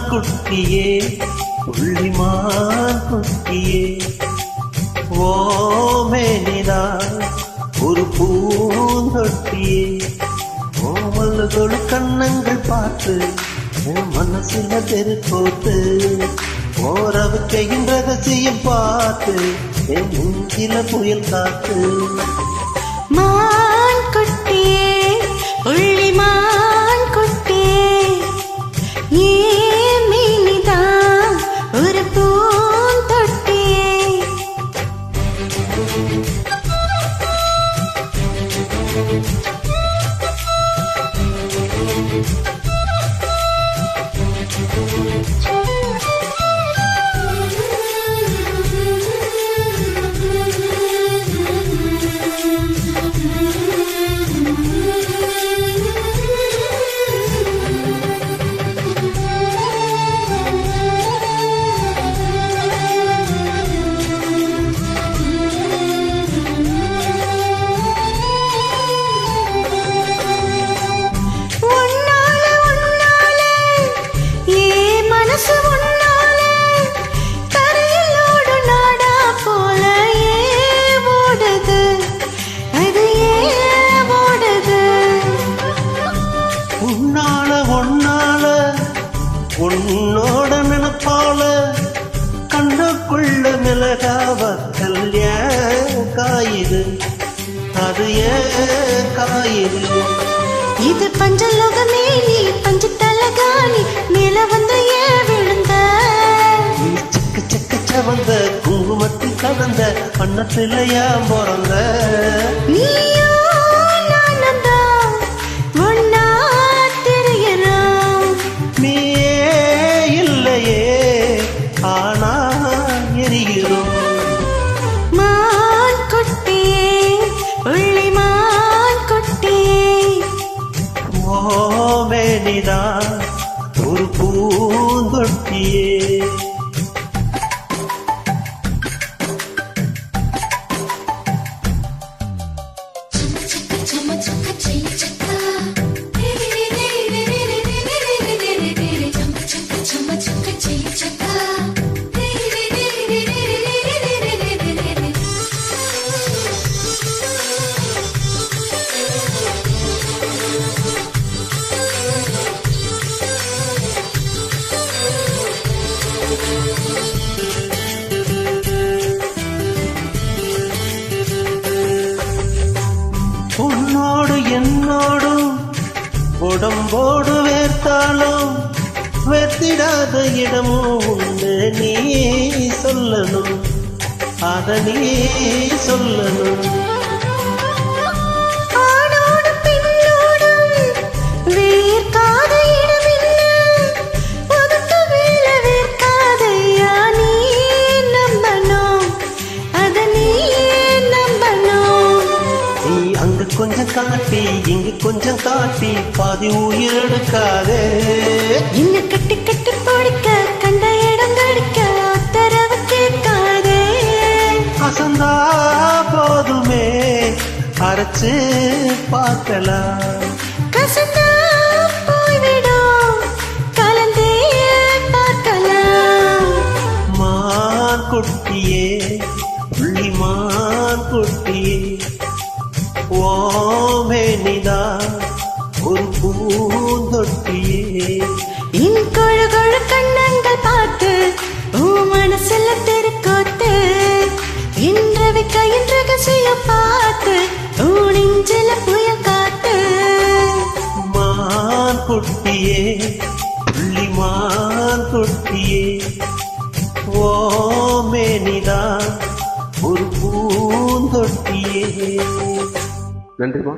குட்டியே புள்ளிமான் குட்டியே ஓமேனிதான் ஒரு பூந்தொட்டியே ஓமல்களு கண்ணங்கள் பார்த்து என் மனசுல தெருக்கோட்டு ஓரவுக்கையின் ரகசியம் பார்த்து என் நெஞ்சில புயல் காத்து மான் குட்டியே புள்ளிமான் குட்டியே ஏமேனிதான் ஒரு பூந்தொட்டியே உன்னோட நினைப்பால கண்ணுக்குள்ள மிளகாவ கல்யாண காயுது அது ஏன் காயுது இது பஞ்சலோகமே நீ பஞ்சு தலகாணி மேல வந்து ஏன் விழுந்த நீ சக்க சக்க சவந்த குங்குமத்தில் கலந்த பண்ணத்திலையா பிறந்த நீயோ நானந்தான் ஒன்னா தெரியறோம் நீயே இல்லையே ஆனா எரிகிறோம் மான் குட்டியே புள்ளிமான் குட்டியே ஓமேனிதான் ஒரு பூந்தொட்டியே உன்னோடு என்னோடும் உடம்போடு வேர்த்தாலும் வேர்த்திடாத இடமும் உண்டு நீ சொல்லணும் அத நீ சொல்லணும் கொஞ்சம் காட்டி இங்கு கொஞ்சம் காட்டி பாதி உயிர் எடுக்காதே என்ன கட்டி கட்டி பிடிக்க கண்ட இடம் கடிக்க உத்தரவு கேட்காதே அசந்தா போதுமே அரைச்சு பார்க்கலாம் கசந்தா போய்விடும் கலந்தே பார்க்கலாம் மான் குட்டியே புள்ளிமான் குட்டியே ஓமேனிதான் ஒரு பூந்தொட்டியே இன் கொழு கொழு கண்ணங்கள் பார்த்து ஓ மனசுல தெருக்கோத்து இன்றவை கையின் ரகசியம் பார்த்து ஓ நெஞ்சில புயல் காத்து மான் குட்டியே புள்ளிமான் குட்டியே ஓமேனிதான் ஒரு பூந்தொட்டியே நன்றிமா.